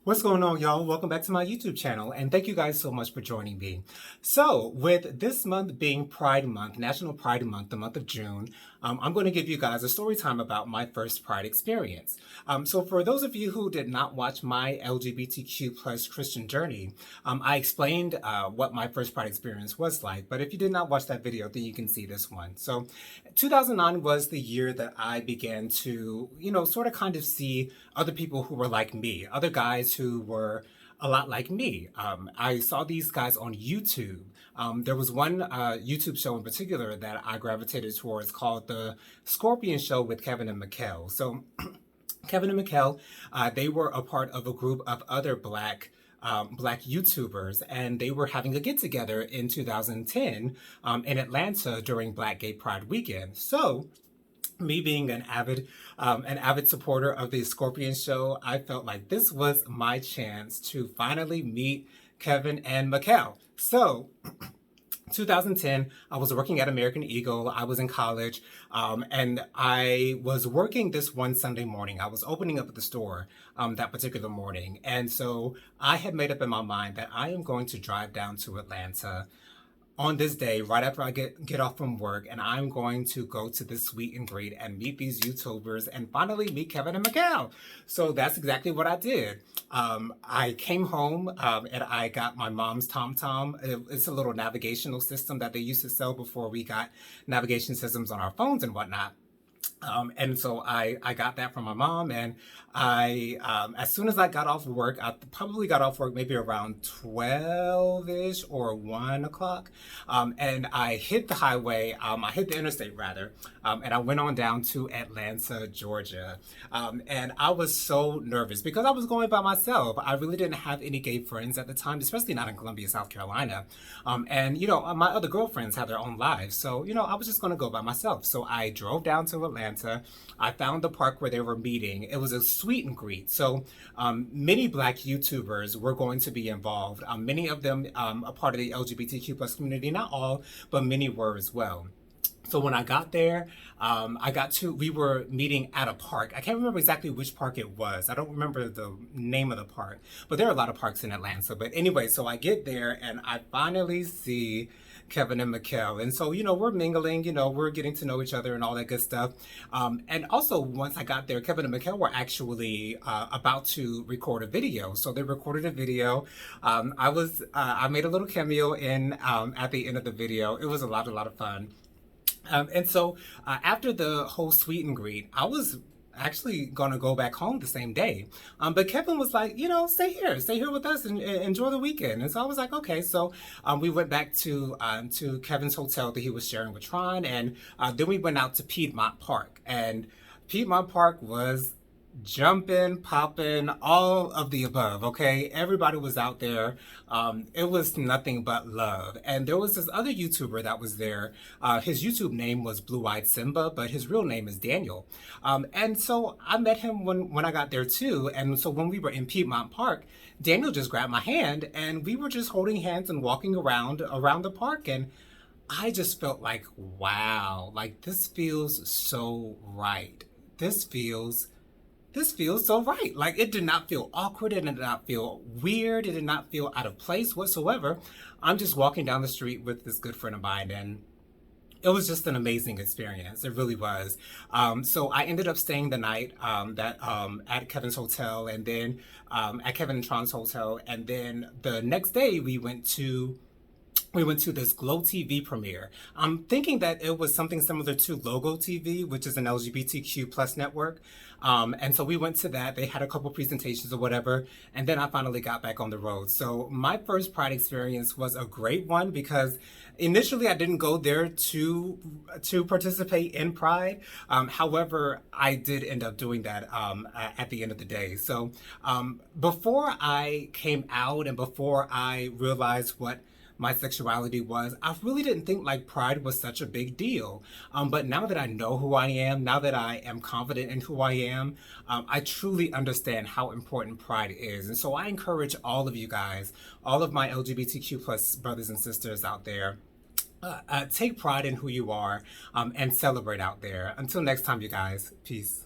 What's going on, y'all? Welcome back to my YouTube channel, and thank you guys so much for joining me. So, with this month being Pride Month, National Pride Month, the month of June, I'm going to give you guys a story time about my first Pride experience. So, for those of you who did not watch my LGBTQ plus Christian journey, I explained what my first Pride experience was like. But if you did not watch that video, then you can see this one. So, 2009 was the year that I began to, sort of kind of see other people who were like me, other guys who were a lot like me. I saw these guys on YouTube. There was one YouTube show in particular that I gravitated towards called The Scorpion Show with Kevin and Mikkel. So Kevin and Mikkel, they were a part of a group of other black YouTubers, and they were having a get together in 2010 in Atlanta during Black Gay Pride weekend. So me being an avid supporter of the Scorpion Show, I felt like this was my chance to finally meet Kevin and Mikkel. So 2010, I was working at American Eagle. I was in college, and I was working this one Sunday morning. I was opening up the store that particular morning. And so I had made up in my mind that I am going to drive down to Atlanta on this day, right after I get off from work, and I'm going to go to this meet and greet and meet these YouTubers and finally meet Kevin and Mikkel. So that's exactly what I did. I came home and I got my mom's TomTom. It's a little navigational system that they used to sell before we got navigation systems on our phones and whatnot. And so I got that from my mom, and as soon as I got off work, I probably got off work maybe around 12-ish or 1 o'clock, and I hit the highway, I hit the interstate rather, and I went on down to Atlanta, Georgia, and I was so nervous because I was going by myself. I really didn't have any gay friends at the time, especially not in Columbia, South Carolina, and my other girlfriends had their own lives, so I was just going to go by myself. So I drove down to Atlanta. I found the park where they were meeting. It was a sweet and greet. So many black YouTubers were going to be involved. Many of them a part of the LGBTQ plus community, not all, but many were as well. So when I got there, we were meeting at a park. I can't remember exactly which park it was. I don't remember the name of the park, but there are a lot of parks in Atlanta. But anyway, so I get there and I finally see Kevin and Mikkel. And so, we're mingling, we're getting to know each other and all that good stuff. And also once I got there, Kevin and Mikkel were actually about to record a video. So they recorded a video. I made a little cameo in at the end of the video. It was a lot of fun. And so after the whole sweet and greet, I was actually going to go back home the same day. But Kevin was like, stay here with us and enjoy the weekend. And so I was like, okay. So we went back to Kevin's hotel that he was sharing with Tron. And then we went out to Piedmont Park. And Piedmont Park was jumping, popping, all of the above, okay? Everybody was out there. It was nothing but love. And there was this other YouTuber that was there. His YouTube name was Blue Eyed Simba, but his real name is Daniel. And so I met him when I got there too. And so when we were in Piedmont Park, Daniel just grabbed my hand and we were just holding hands and walking around the park. And I just felt like, wow, like this feels so right. This feels so right. Like it did not feel awkward. It did not feel weird. It did not feel out of place whatsoever. I'm just walking down the street with this good friend of mine, and it was just an amazing experience. It really was. So I ended up staying the night at Kevin's hotel, and then at Kevin and Tron's hotel, and then the next day we went to this Glow TV premiere. I'm thinking that it was something similar to Logo TV, which is an LGBTQ plus network. And so we went to that. They had a couple presentations or whatever. And then I finally got back on the road. So my first Pride experience was a great one because initially I didn't go there to participate in Pride. However, I did end up doing that at the end of the day. So before I came out and before I realized what my sexuality was, I really didn't think like Pride was such a big deal. But now that I know who I am, now that I am confident in who I am, I truly understand how important Pride is. And so I encourage all of you guys, all of my LGBTQ plus brothers and sisters out there, take pride in who you are and celebrate out there. Until next time, you guys, peace.